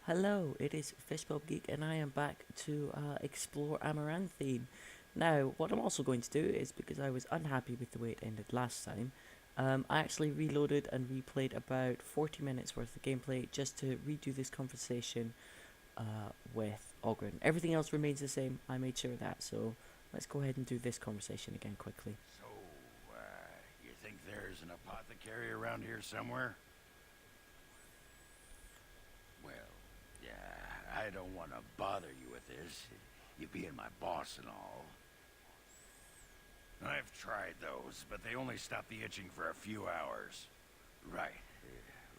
Hello, it is fishbulbgeek and I am back to explore Amaranthine. Now, what I'm also going to do is, because I was unhappy with the way it ended last time, I actually reloaded and replayed about 40 minutes worth of gameplay just to redo this conversation with Ogren. Everything else remains the same, I made sure of that, so let's go ahead and do this conversation again quickly. So, you think there's an apothecary around here somewhere? Well, yeah, I don't want to bother you with this, you being my boss and all. I've tried those, but they only stop the itching for a few hours. Right.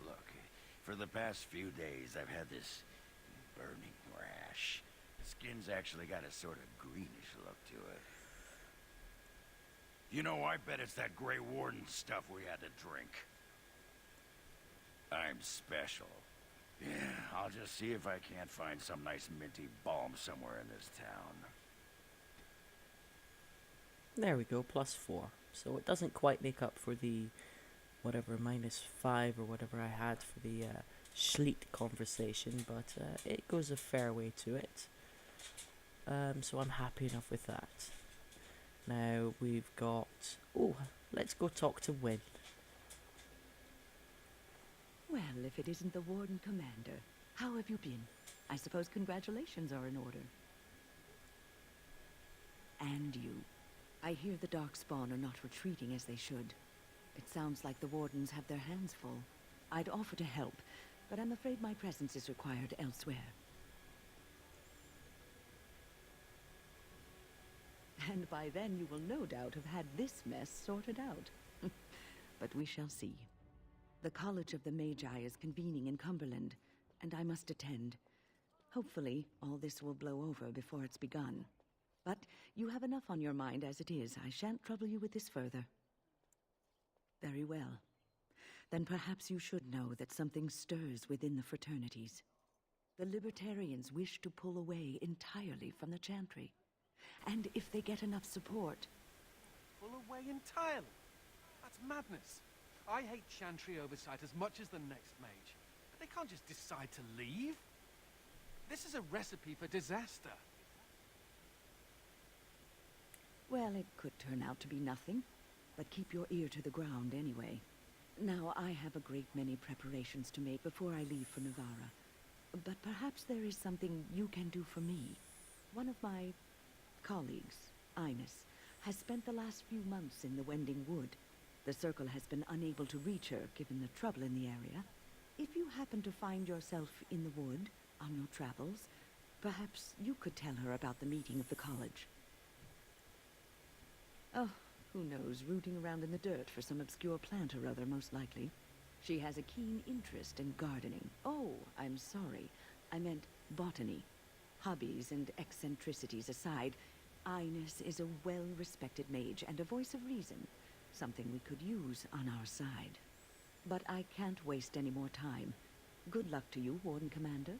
Look, for the past few days I've had this burning rash. The skin's actually got a sort of greenish look to it. You know, I bet it's that Grey Warden stuff we had to drink. I'm special. Yeah, I'll just see if I can't find some nice minty balm somewhere in this town. There we go, +4. So it doesn't quite make up for the whatever -5 or whatever I had for the Schleet conversation, but it goes a fair way to it. So I'm happy enough with that. Now we've got... Oh, let's go talk to Win. Well, if it isn't the Warden Commander, how have you been? I suppose congratulations are in order. And you. I hear the Darkspawn are not retreating as they should. It sounds like the Wardens have their hands full. I'd offer to help, but I'm afraid my presence is required elsewhere. And by then you will no doubt have had this mess sorted out. But we shall see. The College of the Magi is convening in Cumberland, and I must attend. Hopefully, all this will blow over before it's begun. But you have enough on your mind as it is. I shan't trouble you with this further. Very well. Then perhaps you should know that something stirs within the fraternities. The Libertarians wish to pull away entirely from the Chantry. And if they get enough support... Pull away entirely? That's madness. I hate Chantry oversight as much as the next mage. But they can't just decide to leave. This is a recipe for disaster. Well, it could turn out to be nothing. But keep your ear to the ground anyway. Now, I have a great many preparations to make before I leave for Navarra. But perhaps there is something you can do for me. One of my colleagues, Ines, has spent the last few months in the Wending Wood. The Circle has been unable to reach her, given the trouble in the area. If you happen to find yourself in the wood on your travels, perhaps you could tell her about the meeting of the college. Oh, who knows, rooting around in the dirt for some obscure plant or other, most likely. She has a keen interest in gardening. Oh, I'm sorry. I meant botany. Hobbies and eccentricities aside, Ines is a well-respected mage and a voice of reason. Something we could use on our side. But I can't waste any more time. Good luck to you, Warden Commander.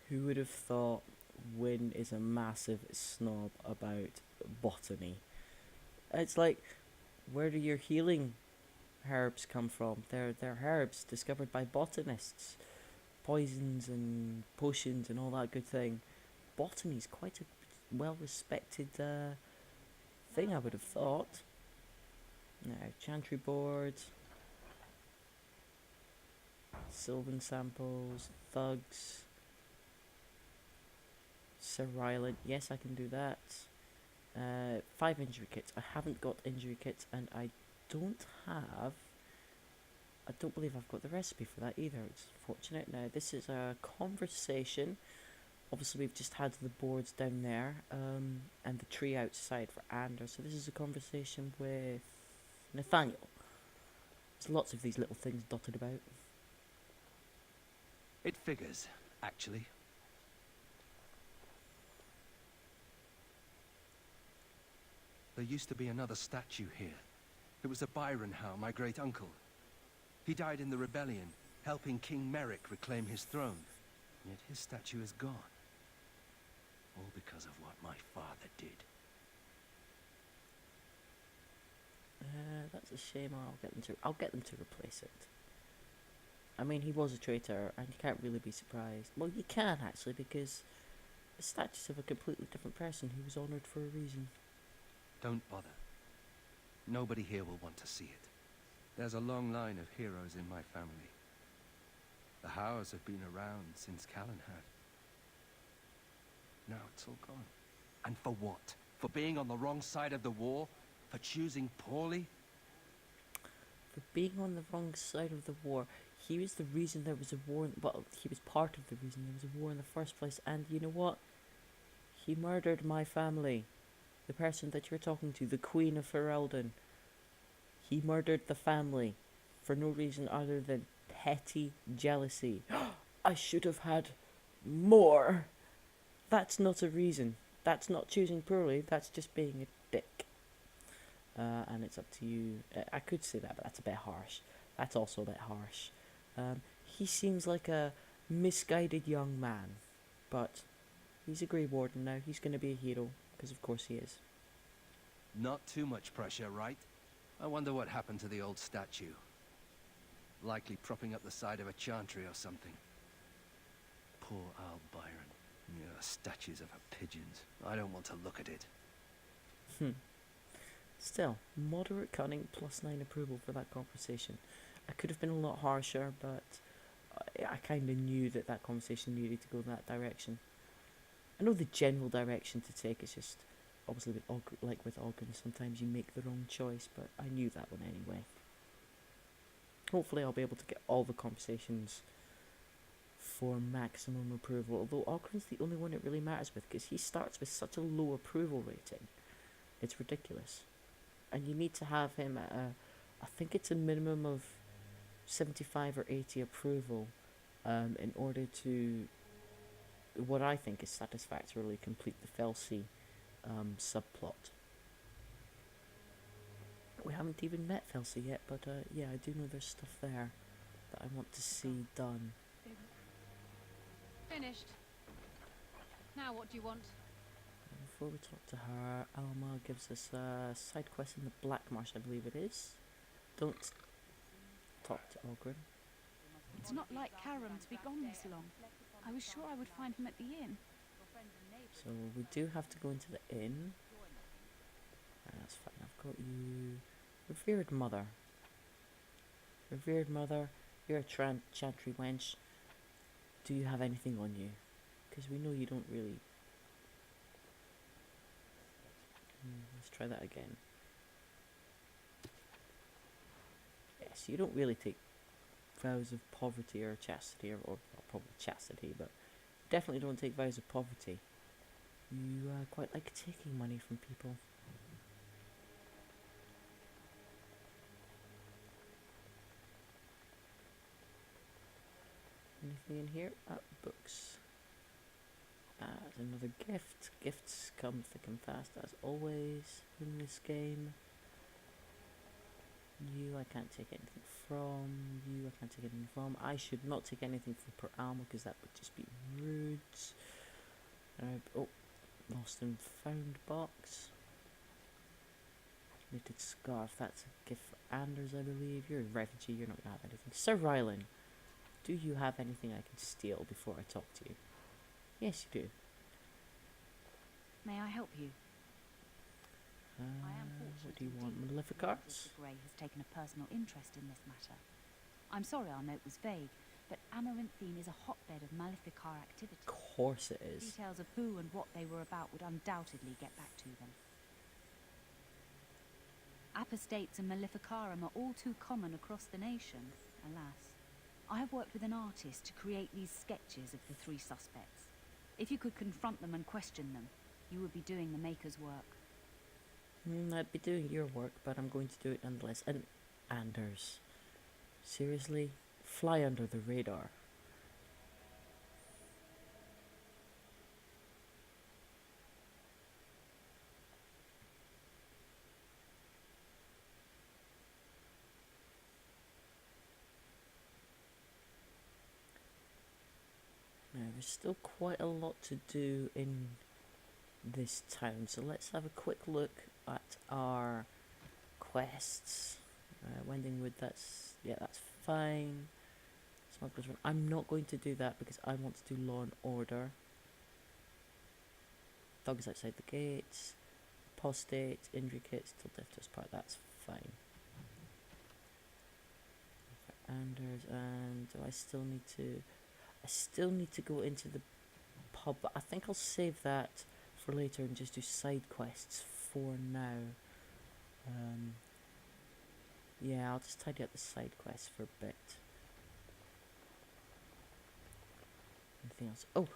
Who would have thought Win is a massive snob about botany? It's like, where do your healing herbs come from? They're herbs discovered by botanists. Poisons and potions and all that good thing. Botany's quite a well-respected thing, I would have thought. Now, Chantry boards, Sylvan samples, thugs, Cerulean. Yes, I can do that. 5 injury kits. I haven't got injury kits, and I don't believe I've got the recipe for that either. It's fortunate. Now, this is a conversation. Obviously, we've just had the boards down there, and the tree outside for Anders. So this is a conversation with Nathaniel. There's lots of these little things dotted about. It figures, actually. There used to be another statue here. It was a Byron Howe, my great-uncle. He died in the rebellion, helping King Merrick reclaim his throne. Yet his statue is gone. All because of what my father did. That's a shame. I'll get them to replace it. I mean, he was a traitor, and you can't really be surprised. Well, you can, actually, because the statue's of a completely different person who was honoured for a reason. Don't bother. Nobody here will want to see it. There's a long line of heroes in my family. The Howes have been around since Callan had. Now it's all gone. And for what? For being on the wrong side of the war? For choosing poorly? For being on the wrong side of the war. He was the reason there was a war. Well, he was part of the reason there was a war in the first place. And you know what? He murdered my family. The person that you're talking to, the Queen of Ferelden. He murdered the family for no reason other than petty jealousy. I should have had more. That's not a reason. That's not choosing poorly. That's just being a dick. And it's up to you. I could say that, but that's a bit harsh. That's also a bit harsh. He seems like a misguided young man, but he's a Grey Warden now. He's going to be a hero, because of course he is. Not too much pressure, right? I wonder what happened to the old statue. Likely propping up the side of a chantry or something. Poor Al Byron. Yeah, statues of her pigeons. I don't want to look at it. Still, moderate cunning plus 9 approval for that conversation. I could have been a lot harsher, but I kind of knew that that conversation needed to go that direction. I know the general direction to take is just, obviously with Ogren, sometimes you make the wrong choice, but I knew that one anyway. Hopefully I'll be able to get all the conversations for maximum approval, although Ogren's the only one it really matters with, because he starts with such a low approval rating. It's ridiculous. And you need to have him at I think it's a minimum of 75 or 80 approval in order to, what I think is satisfactorily complete the Felsey subplot. We haven't even met Felsey yet, but yeah, I do know there's stuff there that I want to see done. Finished. Now what do you want? Before we talk to her, Alma gives us a side quest in the Black Marsh, I believe it is. Don't talk to Ogren. It's not like Karam to be gone this long. I was sure I would find him at the inn. So we do have to go into the inn. That's fine, I've got you. Revered Mother. Revered Mother, you're a chantry wench. Do you have anything on you? Because we know you don't really. Let's try that again. Yes, you don't really take vows of poverty or chastity, or well, probably chastity, but definitely don't take vows of poverty. You quite like taking money from people. Anything in here? Books. Another gift. Gifts come thick and fast as always in this game. You I can't take anything from. You I can't take anything from. I should not take anything from per Alma because that would just be rude. Oh, lost and found box. Knitted scarf. That's a gift for Anders, I believe. You're a refugee. You're not gonna have anything. Sir Rylan, do you have anything I can steal before I talk to you? Yes, you do. May I help you? I am What fortunate do you want? indeed Malefic that Arts? Mr. Grey has taken a personal interest in this matter. I'm sorry our note was vague, but Amaranthine is a hotbed of Maleficar activity. Of course it is. Details of who and what they were about would undoubtedly get back to them. Apostates and Maleficarum are all too common across the nation, alas. I have worked with an artist to create these sketches of the three suspects. If you could confront them and question them, you would be doing the Maker's work. I'd be doing your work, but I'm going to do it nonetheless. And Anders, seriously, fly under the radar. Now, there's still quite a lot to do in this town, so let's have a quick look at our quests. Wending Wood, that's fine. Smuggler's Run. I'm not going to do that because I want to do Law and Order. Dog is outside the gates. Apostate, injury kits, till death to us part. That's fine. Anders, and do I still need to? I still need to go into the pub, but I think I'll save that for later and just do side quests for now. Yeah, I'll just tidy up the side quests for a bit. Anything else? Oh,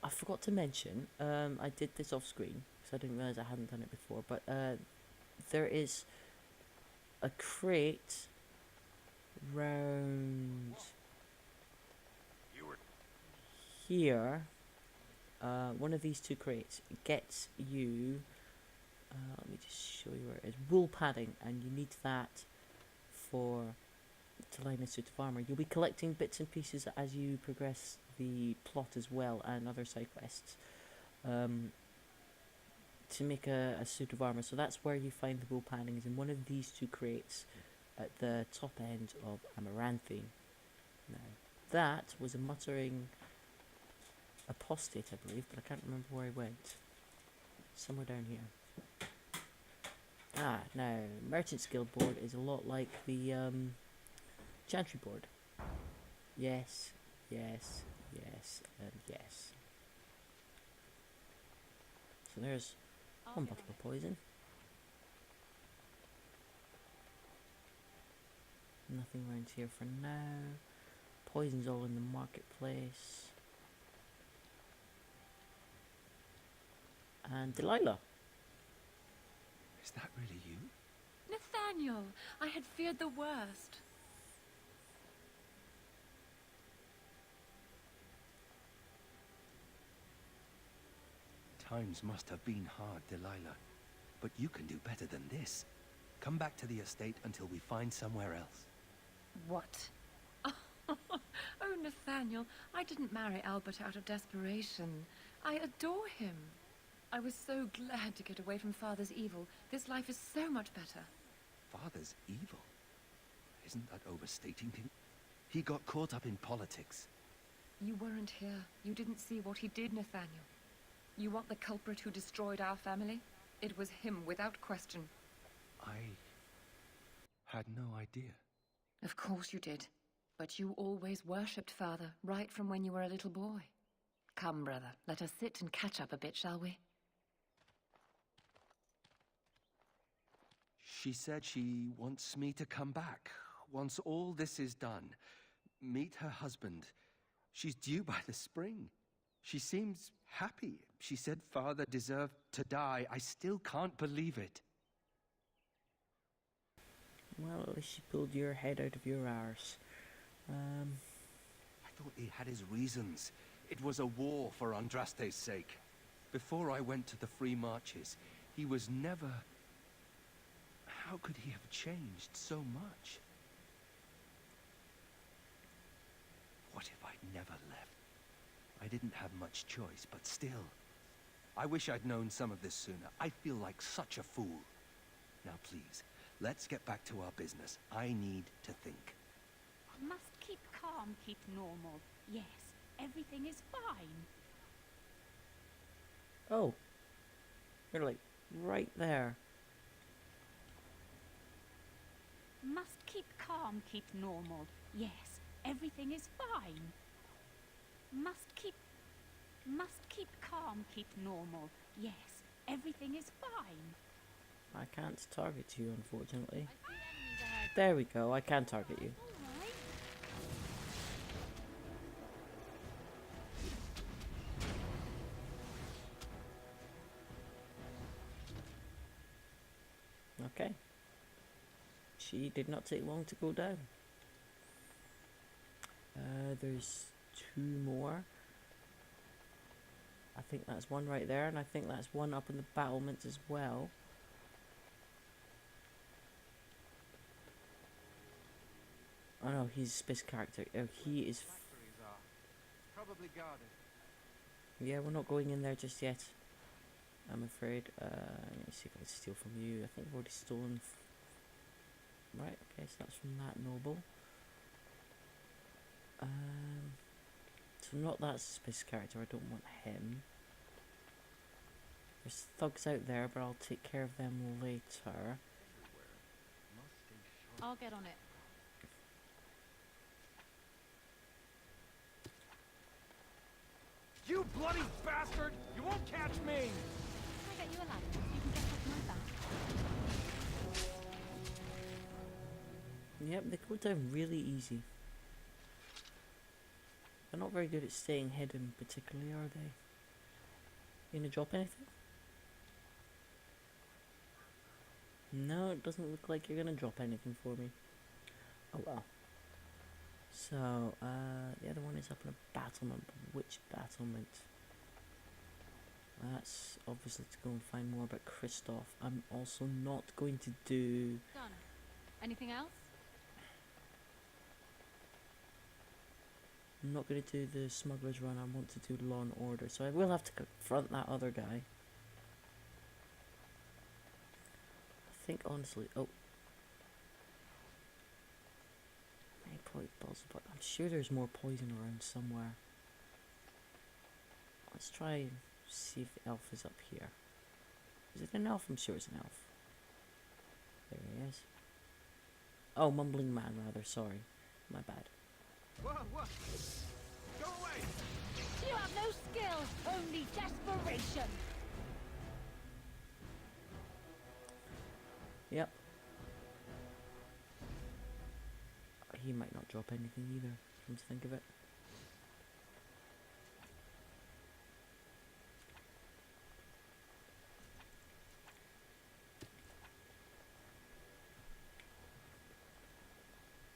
I forgot to mention, I did this off screen because I didn't realise I hadn't done it before, but there is a crate round You were here. One of these two crates gets you, let me just show you where it is, wool padding, and you need that to line a suit of armour. You'll be collecting bits and pieces as you progress the plot as well, and other side quests, to make a suit of armour. So that's where you find the wool padding, is in one of these two crates at the top end of Amaranthine. Now, that was a muttering apostate, I believe, but I can't remember where he went. Somewhere down here. Ah, now, Merchant's Guild board is a lot like the Chantry board. Yes, yes, yes, and yes. So there's one bottle of poison. Nothing around here for now. Poison's all in the marketplace. And Delilah. Is that really you? Nathaniel, I had feared the worst. Times must have been hard, Delilah. But you can do better than this. Come back to the estate until we find somewhere else. What? Oh, Nathaniel, I didn't marry Albert out of desperation. I adore him. I was so glad to get away from Father's evil. This life is so much better. Father's evil? Isn't that overstating him? He got caught up in politics. You weren't here. You didn't see what he did, Nathaniel. You want the culprit who destroyed our family? It was him, without question. I had no idea. Of course you did. But you always worshipped Father, right from when you were a little boy. Come, brother, let us sit and catch up a bit, shall we? She said she wants me to come back. Once all this is done, meet her husband. She's due by the spring. She seems happy. She said Father deserved to die. I still can't believe it. Well, at least she pulled your head out of your arse. I thought he had his reasons. It was a war for Andraste's sake. Before I went to the Free Marches, he was never... How could he have changed so much? What if I'd never left? I didn't have much choice, but still. I wish I'd known some of this sooner. I feel like such a fool. Now please, let's get back to our business. I need to think. Must keep calm, keep normal. Yes, everything is fine. Oh. You're like right there. Must keep calm, keep normal. Yes, everything is fine. Must keep calm, keep normal. Yes, everything is fine. I can't target you, unfortunately. There we go, I can target you. Okay. She did not take long to go down. There's two more. I think that's one right there, and I think that's one up in the battlements as well. Oh no, he's a space character. Oh, he is... Factories are. Probably guarded. Yeah, we're not going in there just yet, I'm afraid. Let me see if I can steal from you. I think I've already stolen... Right, okay, so that's from that noble. not that suspicious character. I don't want him. There's thugs out there, but I'll take care of them later. I'll get on it. You bloody bastard! You won't catch me! Can I get you a ladder so you can get off my back? Yep, they go down really easy. They're not very good at staying hidden, particularly, are they? You gonna drop anything? No, it doesn't look like you're gonna drop anything for me. Oh well. So, the other one is up in a battlement. Which battlement? That's obviously to go and find more about Kristoff. I'm also not going to do... Done. Anything else? I'm not going to do the smuggler's run. I want to do Law and Order. So I will have to confront that other guy. I think honestly... Oh. Probably balls, but I'm sure there's more poison around somewhere. Let's try and see if the elf is up here. Is it an elf? I'm sure it's an elf. There he is. Oh, mumbling man, rather. Sorry. My bad. Whoa, whoa! Go away! You have no skill, only desperation. Yep. He might not drop anything either, come to think of it.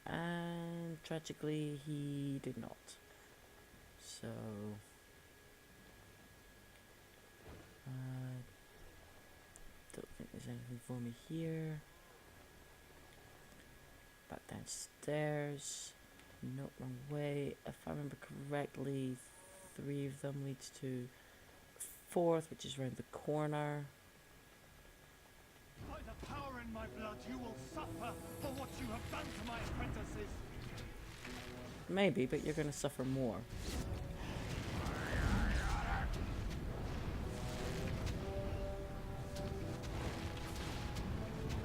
And tragically, he did not. So... don't think there's anything for me here. Back downstairs. No, wrong way. If I remember correctly, 3 of them leads to 4th, which is around the corner. By the power in my blood, you will suffer for what you have done to my apprentices. Maybe, but you're going to suffer more.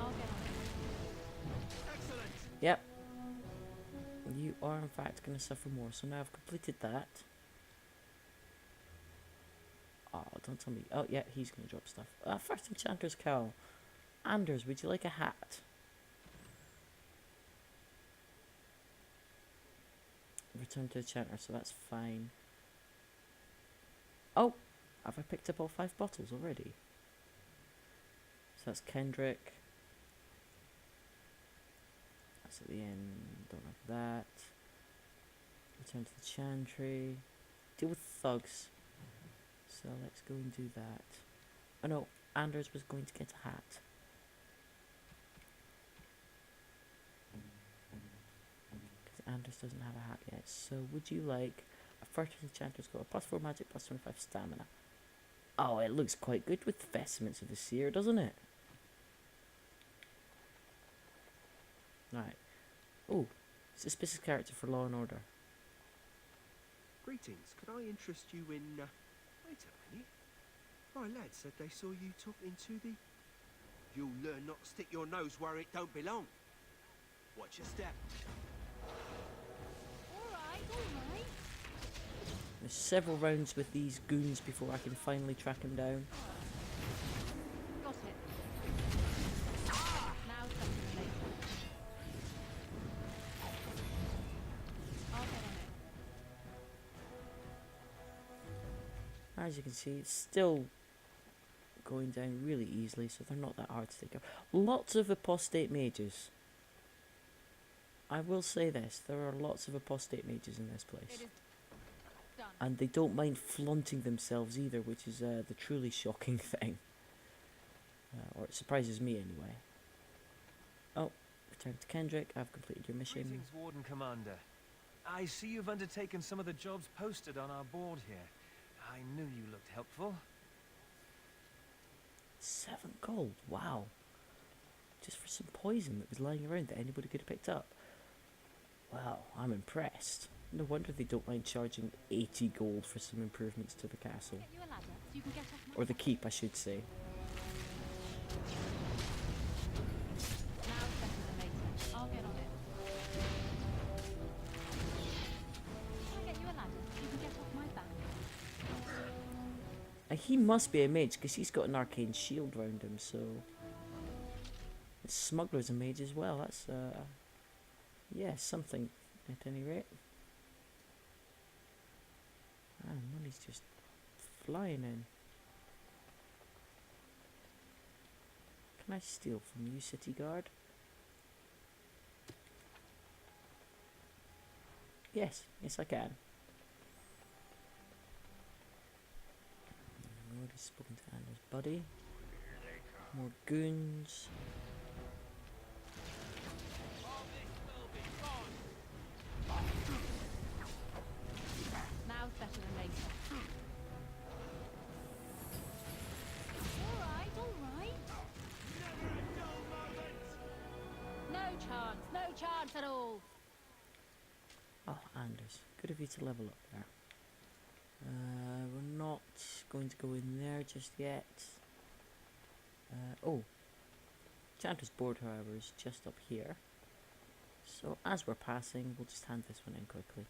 I'll get on it. Excellent. Yep. You are in fact going to suffer more. So now I've completed that. Oh, don't tell me. Oh, yeah, he's going to drop stuff. First Enchanter's Cowl. Anders, would you like a hat? Return to Enchanter, so that's fine. Oh! Have I picked up all 5 bottles already? So that's Kendrick. That's at the end. Don't have that. Return to the Chantry. Deal with thugs. So let's go and do that. Oh no, Anders was going to get a hat. Because Anders doesn't have a hat yet. So would you like a first Enchanter's Coat, plus 4 magic, plus 25 stamina? Oh, it looks quite good with the vestments of the seer, doesn't it? Right. Oh, suspicious character for Law and Order. Greetings. Could I interest you in... Wait a minute. My lad said they saw you talking to the... You'll learn not to stick your nose where it don't belong. Watch your step. Alright. There's several rounds with these goons before I can finally track him down. Got it. Now something later. I'll get on it. As you can see, it's still going down really easily, so they're not that hard to take out. Lots of apostate mages. I will say this, there are lots of apostate mages in this place. It is done. And they don't mind flaunting themselves either, which is the truly shocking thing. Or it surprises me anyway. Oh, return to Kendrick, I've completed your mission. Greetings, Warden Commander. I see you've undertaken some of the jobs posted on our board here. I knew you looked helpful. 7 gold, wow. Just for some poison that was lying around that anybody could have picked up. Wow, I'm impressed. No wonder they don't mind charging 80 gold for some improvements to the castle. Get you a ladder so you can get off my Or the back. keep, I should say. Now it's better than later. I'll get on it. Can I get you a ladder so you can get off my back? And he must be a mage, because he's got an arcane shield round him, so... The smuggler's a mage as well, that's, yeah, something, at any rate. Ah, money's just flying in. Can I steal from you, city guard? Yes, yes I can. I've already spoken to Anna's buddy. More goons. Now it's better than later. Alright, alright. No chance at all. Oh, Anders, good of you to level up there. We're not going to go in there just yet. Oh, Chanter's board, however, is just up here. So as we're passing, we'll just hand this one in quickly.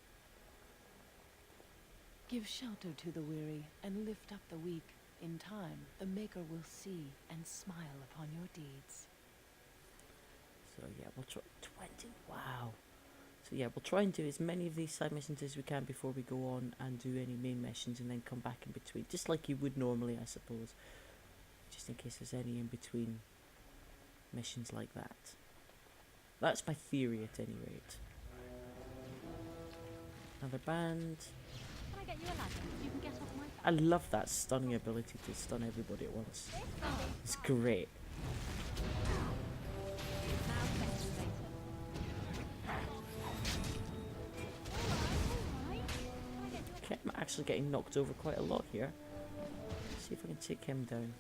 Give shelter to the weary and lift up the weak. In time, the Maker will see and smile upon your deeds. So yeah, we'll try 20. Wow. So yeah, we'll try and do as many of these side missions as we can before we go on and do any main missions, and then come back in between, just like you would normally, I suppose. Just in case there's any in between missions like that. That's my theory at any rate. Another band. Can I get you a ladder so you can get off my back? I love that stunning ability to stun everybody at once. It's great. Now it's better than later. Alright. Can I get you a Okay, I'm actually getting knocked over quite a lot here. Let's see if I can take him down.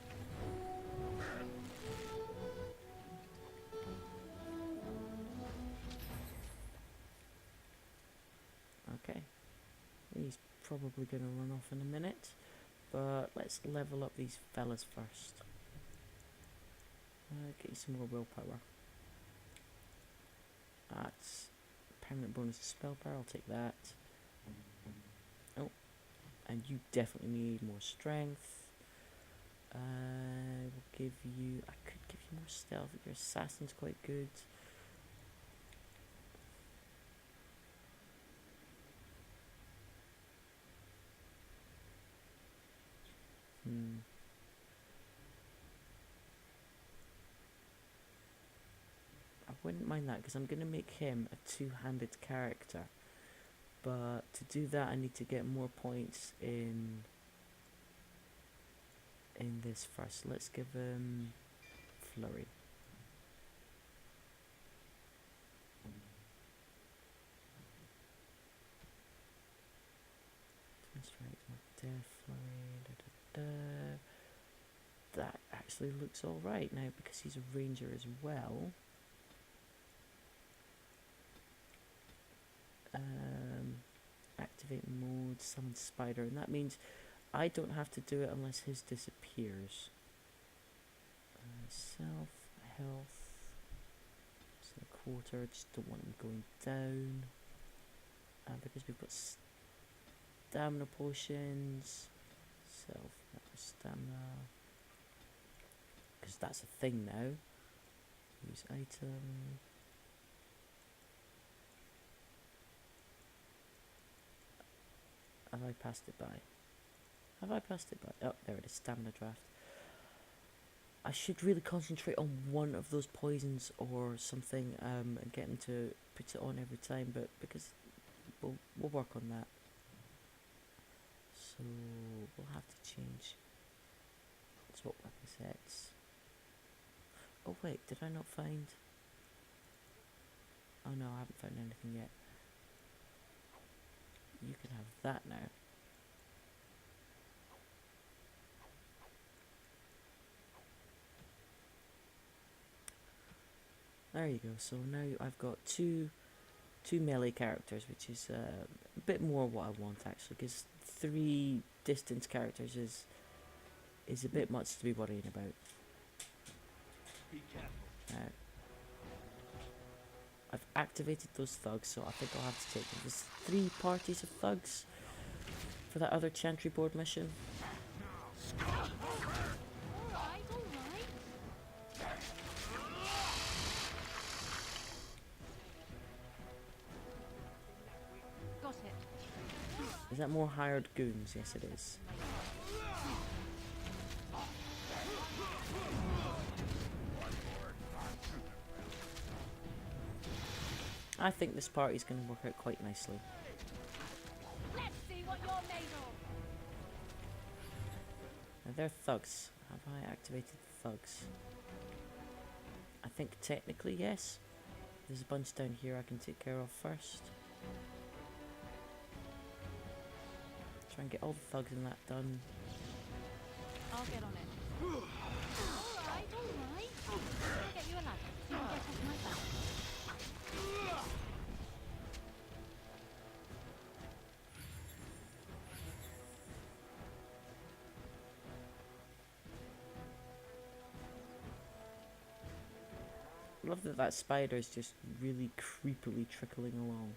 Okay. He's probably going to run off in a minute. But let's level up these fellas first. Get you some more willpower. That's permanent bonus to spell power, I'll take that. Oh, and you definitely need more strength. I will give you, I could give you more stealth, your assassin's quite good. I wouldn't mind that, because I'm going to make him a two-handed character. But to do that, I need to get more points in this first. Let's give him flurry. Strength, more death, flurry. That actually looks all right now because he's a ranger as well. Activate mode, summon spider, and that means I don't have to do it unless his disappears. Self, health, so a quarter, just don't want him going down. Because we've got stamina potions, self, stamina, because that's a thing now. Use item. Have I passed it by? Have I passed it by? Oh, there it is, stamina draft. I should really concentrate on one of those poisons or something, and get him to put it on every time, but because we'll work on that. So we'll have to change swap weapon sets. Oh wait, did I not find? Oh no, I haven't found anything yet. You can have that now. There you go. So now I've got two melee characters, which is bit more what I want actually, because 3 distance characters is a bit much to be worrying about. Be careful. I've activated those thugs, so I think I'll have to take them. There's 3 parties of thugs for that other Chantry board mission. Alright, alright. Got it. Is that more hired goons? Yes, it is. I think this party's going to work out quite nicely. Let's see what you're made of. Now they're thugs. Have I activated the thugs? I think technically yes. There's a bunch down here I can take care of first. Try and get all the thugs in that done. I'll get on it. Alright, alright. I'll get you a ladder so you can get off my back. I love that spider is just really creepily trickling along.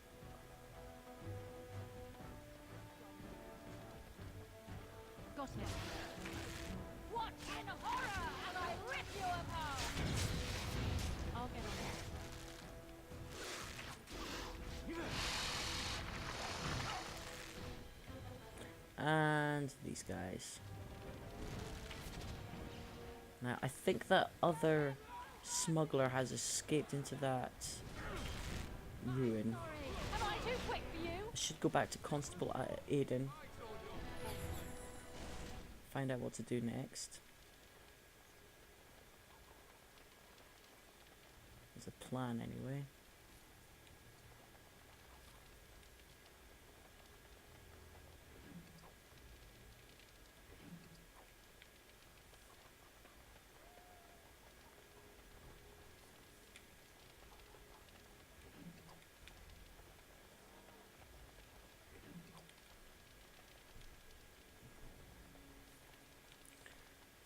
Got it. What in horror, and I rip you apart! I'll get on it. And these guys. Now I think that other smuggler has escaped into that ruin. Am I too quick for you? I should go back to Constable Aiden. Find out what to do next. There's a plan anyway.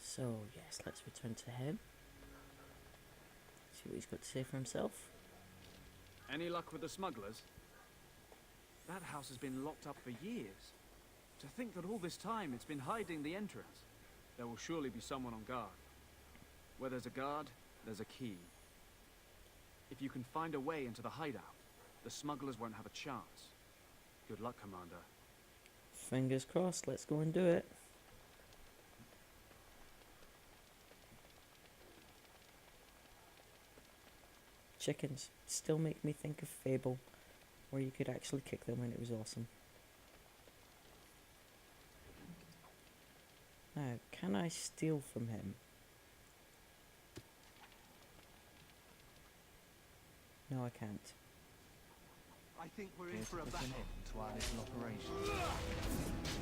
So, yes, let's return to him. See what he's got to say for himself. Any luck with the smugglers? That house has been locked up for years. To think that all this time it's been hiding the entrance. There will surely be someone on guard. Where there's a guard, there's a key. If you can find a way into the hideout, the smugglers won't have a chance. Good luck, Commander. Fingers crossed, let's go and do it. Chickens still make me think of Fable, where you could actually kick them and it was awesome. Now, can I steal from him? No, I can't. I think we're in for a battle. To our little operation. I'll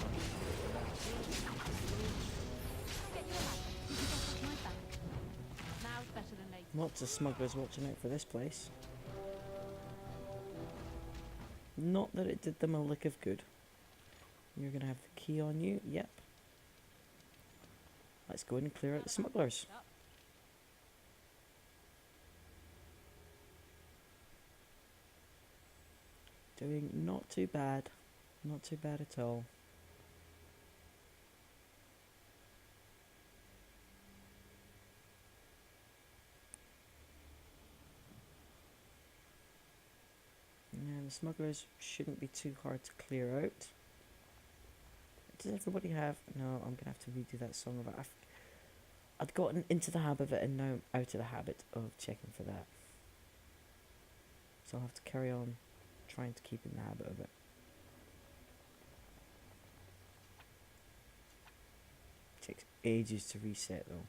get you a ladder so you can get off my back. Now's better than later. Lots of smugglers watching out for this place. Not that it did them a lick of good. You're gonna have the key on you? Yep. Let's go in and clear out the smugglers. Doing not too bad. Not too bad at all. Yeah, the smugglers shouldn't be too hard to clear out. Does everybody have... No, I'm going to have to redo that song. I'd gotten into the habit of it and now I'm out of the habit of checking for that. So I'll have to carry on trying to keep in the habit of it. Takes ages to reset though.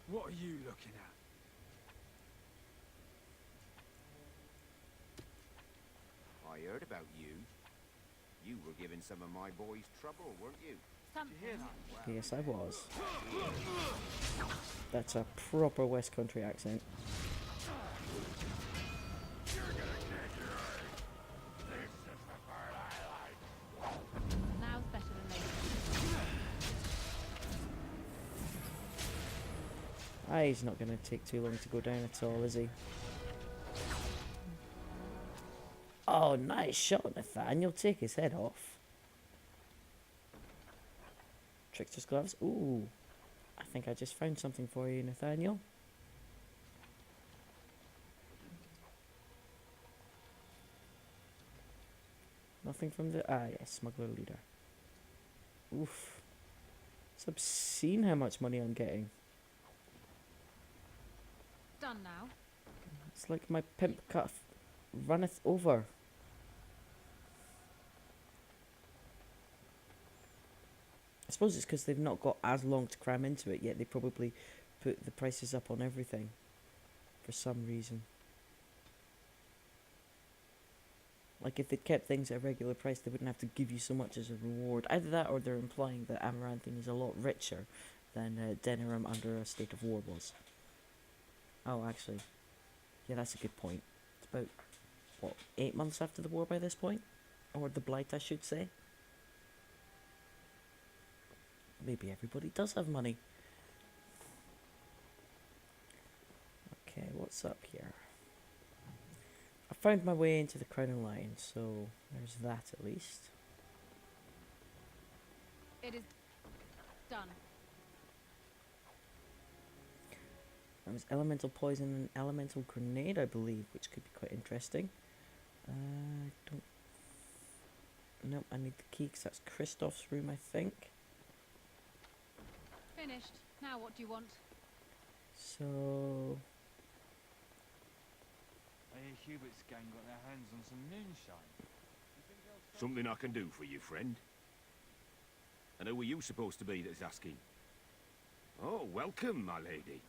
What are you looking at? I heard about you. You were giving some of my boys trouble, weren't you? Yes, I was. That's a proper West Country accent. Ah, he's not going to take too long to go down at all, is he? Oh, nice shot, Nathaniel. Take his head off. Trickster's gloves. Ooh. I think I just found something for you, Nathaniel. Nothing from the... Ah, yes, smuggler leader. Oof. It's obscene how much money I'm getting. Done now. It's like my pimp cuff runneth over. I suppose it's because they've not got as long to cram into it, yet they probably put the prices up on everything. For some reason. Like, if they'd kept things at a regular price, they wouldn't have to give you so much as a reward. Either that, or they're implying that Amaranthine is a lot richer than Denerim under a state of war was. Oh, actually. Yeah, that's a good point. It's about, what, 8 months after the war by this point? Or the Blight, I should say. Maybe everybody does have money. Okay, what's up here? I found my way into the Crown and Lion, so there's that at least. It is done. There was elemental poison and elemental grenade, I believe, which could be quite interesting. Don't... Nope, I need the key because that's Kristoff's room, I think. Finished. Now what do you want? So... I hear Hubert's gang got their hands on some moonshine. Something I can do for you, friend? And who are you supposed to be that's asking? Oh, welcome, my lady.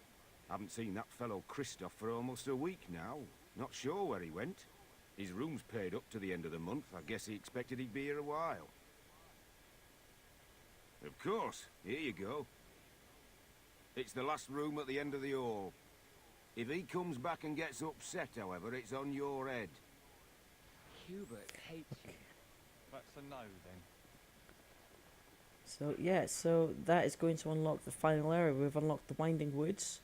Haven't seen that fellow Kristoff for almost a week now. Not sure where he went. His room's paid up to the end of the month. I guess he expected he'd be here a while. Of course. Here you go. It's the last room at the end of the hall. If he comes back and gets upset, however, it's on your head. Hubert hates you. That's a no, then. So, yeah, so that is going to unlock the final area. We've unlocked the Winding Woods.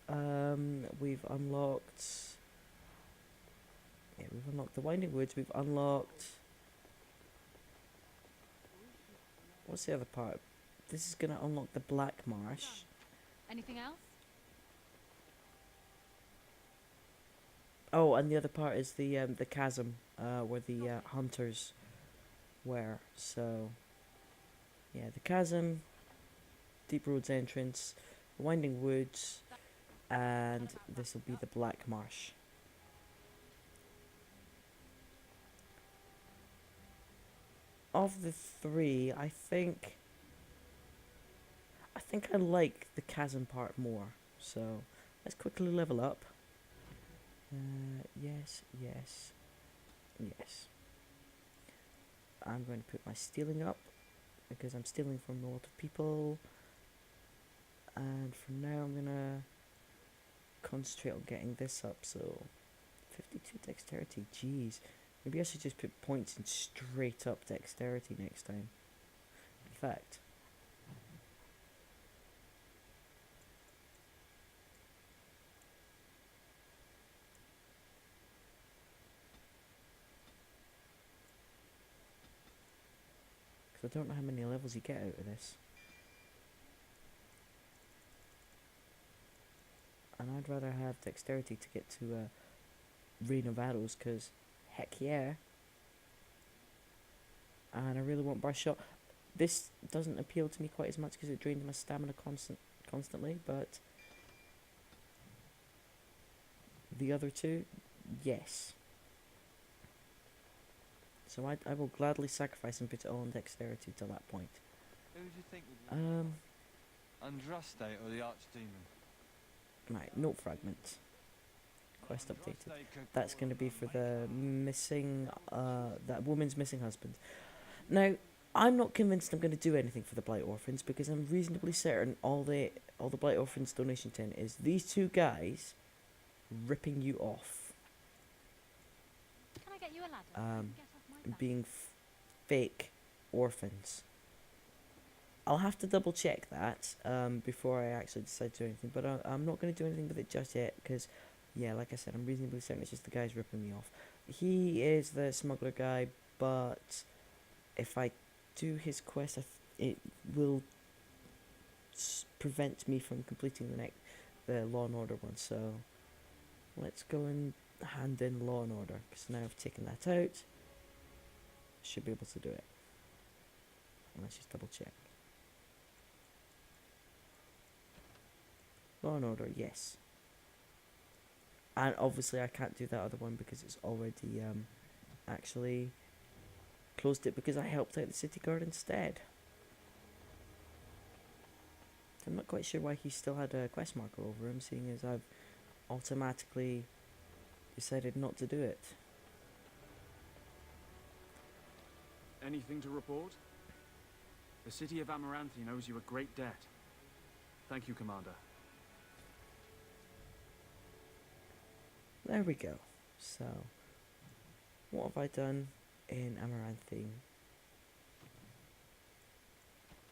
We've unlocked... Yeah, we've unlocked the Winding Woods. We've unlocked... What's the other part? This is going to unlock the Black Marsh. Anything else? Oh, and the other part is the chasm, where the hunters were. So, yeah, the chasm, Deep Road's entrance, the Winding Woods, and this will be the Black Marsh. Of the three, I think I like the chasm part more. So, let's quickly level up. Yes, yes, yes. I'm going to put my stealing up because I'm stealing from a lot of people. And for now, I'm going to concentrate on getting this up. So, 52 dexterity, jeez. Maybe I should just put points in straight up dexterity next time. In fact... I don't know how many levels you get out of this. And I'd rather have dexterity to get to Rain of Arrows, because heck yeah. And I really want Burst Shot. This doesn't appeal to me quite as much because it drains my stamina constantly, but the other two, yes. So I will gladly sacrifice and put it all on dexterity till that point. Who do you think would win? Andraste or the Archdemon? Right, note fragment. Quest updated. That's going to be for the missing, that woman's missing husband. Now, I'm not convinced I'm going to do anything for the Blight Orphans because I'm reasonably certain all the Blight Orphans donation tin is these two guys ripping you off. Can I get you a ladder? Get off my back. Being fake orphans. I'll have to double check that before I actually decide to do anything. But I'm not going to do anything with it just yet because, yeah, like I said, I'm reasonably certain it's just the guy's ripping me off. He is the smuggler guy, but if I do his quest, it will prevent me from completing the Law and Order one. So let's go and hand in Law and Order because now I've taken that out. Should be able to do it. Let's just double check. Law and Order, yes. And obviously I can't do that other one because it's already actually closed it because I helped out the city guard instead. I'm not quite sure why he still had a quest marker over him, seeing as I've automatically decided not to do it. Anything to report? The city of Amaranthine owes you a great debt. Thank you, Commander. There we go. So, what have I done in Amaranthine?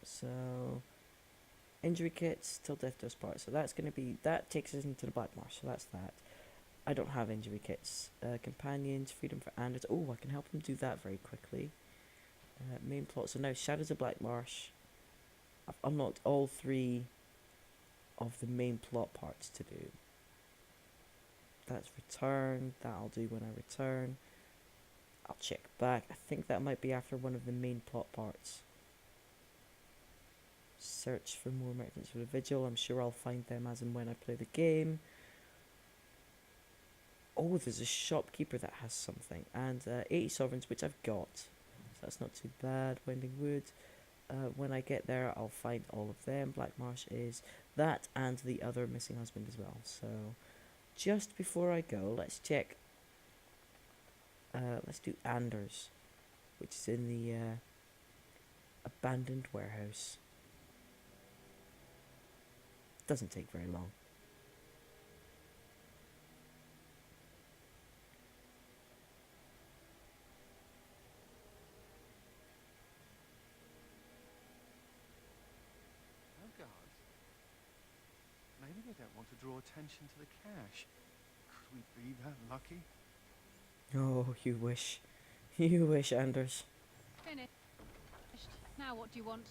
So, injury kits till death does part. So that's going to be, that takes us into the Black Marsh. So that's that. I don't have injury kits. Companions, freedom for Anders. Oh, I can help them do that very quickly. Main plot. So now Shadows of Black Marsh. I've unlocked all 3 of the main plot parts to do. That's return. That I'll do when I return. I'll check back. I think that might be after one of the main plot parts. Search for more merchants for the vigil. I'm sure I'll find them as and when I play the game. Oh, there's a shopkeeper that has something. And 80 sovereigns, which I've got. So that's not too bad. Winding Wood. When I get there, I'll find all of them. Black Marsh is that and the other missing husband as well. So, just before I go, let's check. Let's do Anders, which is in the abandoned warehouse. Doesn't take very long. No guards. Maybe they don't want to draw attention to the cache. Could we be that lucky? Oh, you wish. You wish, Anders. Finished. Now what do you want?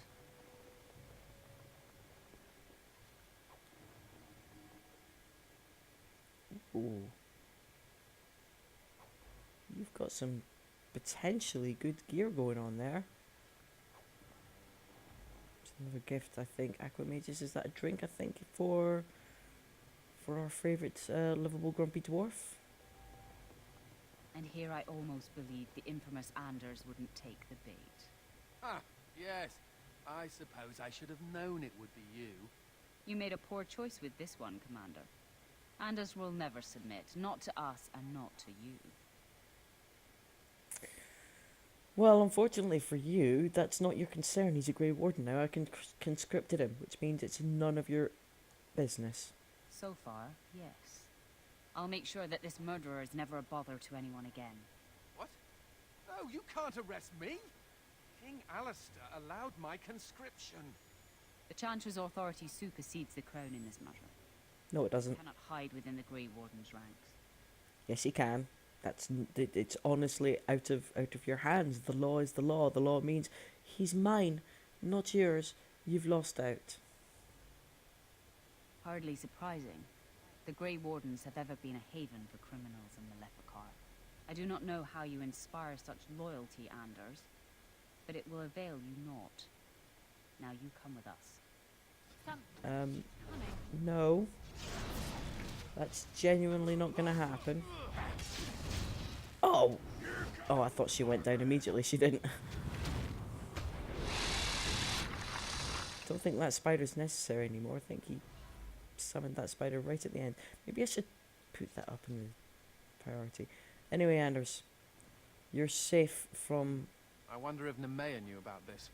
Ooh. You've got some potentially good gear going on there. It's another gift, I think. Aquamages, is that a drink, I think, for our favourite livable grumpy dwarf? And here I almost believed the infamous Anders wouldn't take the bait. Ah, yes. I suppose I should have known it would be you. You made a poor choice with this one, Commander. Anders will never submit, not to us and not to you. Well, unfortunately for you, that's not your concern. He's a Grey Warden now. I conscripted him, which means it's none of your business. So far, yes. I'll make sure that this murderer is never a bother to anyone again. What? No, you can't arrest me! King Alistair allowed my conscription. The Chancellor's authority supersedes the crown in this matter. No, it doesn't. He cannot hide within the Grey Warden's ranks. Yes, he can. It's honestly out of your hands. The law is the law. The law means he's mine, not yours. You've lost out. Hardly surprising. The Grey Wardens have ever been a haven for criminals in Maleficar. I do not know how you inspire such loyalty, Anders, but it will avail you not. Now you come with us. No. That's genuinely not gonna happen. Oh! Oh, I thought she went down immediately. She didn't. Don't think that spider's necessary anymore. I think he summoned that spider right at the end. Maybe I should put that up in the priority. Anyway, Anders, you're safe from... I wonder if Nemea knew about this.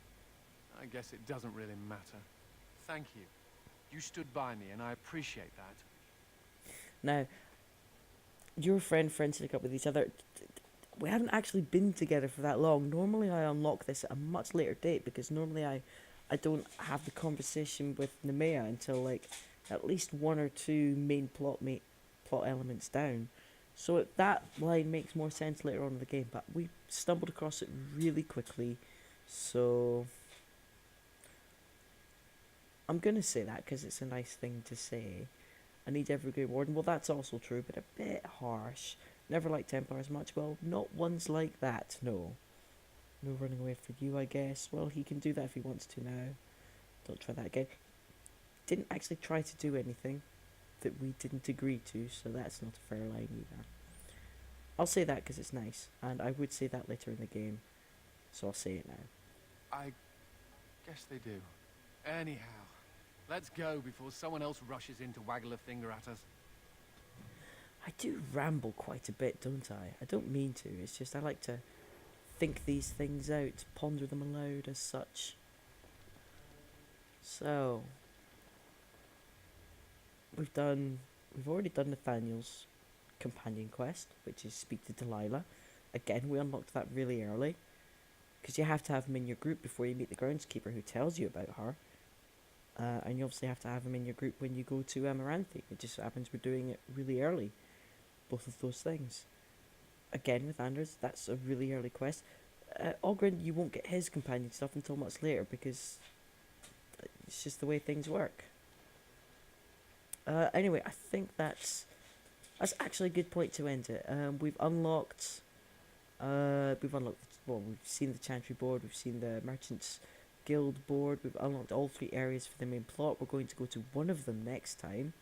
I guess it doesn't really matter. Thank you. You stood by me, and I appreciate that. Now, your friends hook up with each other. We haven't actually been together for that long. Normally I unlock this at a much later date because normally I I don't have the conversation with Nemea until like at least one or two main plot elements down. So that line makes more sense later on in the game, but we stumbled across it really quickly, so I'm gonna say that because it's a nice thing to say. I need every great warden. Well, that's also true, but a bit harsh. Never liked Templars much. Well, not ones like that, no. No running away for you, I guess. Well, he can do that if he wants to now. Don't try that again. Didn't actually try to do anything that we didn't agree to, so that's not a fair line either. I'll say that because it's nice, and I would say that later in the game, so I'll say it now. I guess they do. Anyhow, let's go before someone else rushes in to waggle a finger at us. I do ramble quite a bit, don't I? I don't mean to, it's just I like to think these things out, ponder them aloud as such. So, we've already done Nathaniel's companion quest, which is speak to Delilah. Again, we unlocked that really early, because you have to have him in your group before you meet the groundskeeper who tells you about her. And you obviously have to have him in your group when you go to Amaranthine. It just happens we're doing it really early, both of those things. Again, with Anders, that's a really early quest. Ogren, you won't get his companion stuff until much later, because it's just the way things work. Anyway, I think that's actually a good point to end it. We've unlocked, well, we've seen the Chantry board, we've seen the Merchants Guild board, we've unlocked all 3 areas for the main plot. We're going to go to one of them next time.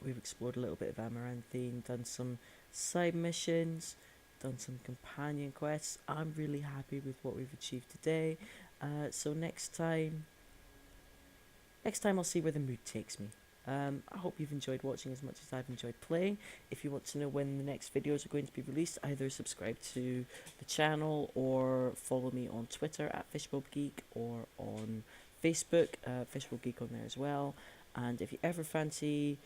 We've explored a little bit of Amaranthine, done some side missions, done some companion quests. I'm really happy with what we've achieved today. So next time I'll see where the mood takes me. I hope you've enjoyed watching as much as I've enjoyed playing. If you want to know when the next videos are going to be released, either subscribe to the channel or follow me on Twitter at fishbulbgeek, or on Facebook, fishbulbgeek on there as well. And if you ever fancy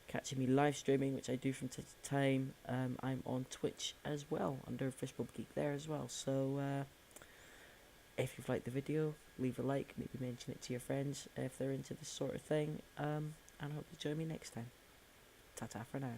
catching me live streaming, which I do from time to time, I'm on Twitch as well, under fishbulbgeek there as well. So if you've liked the video, leave a like, maybe mention it to your friends if they're into this sort of thing, and I hope you join me next time. Ta-ta for now.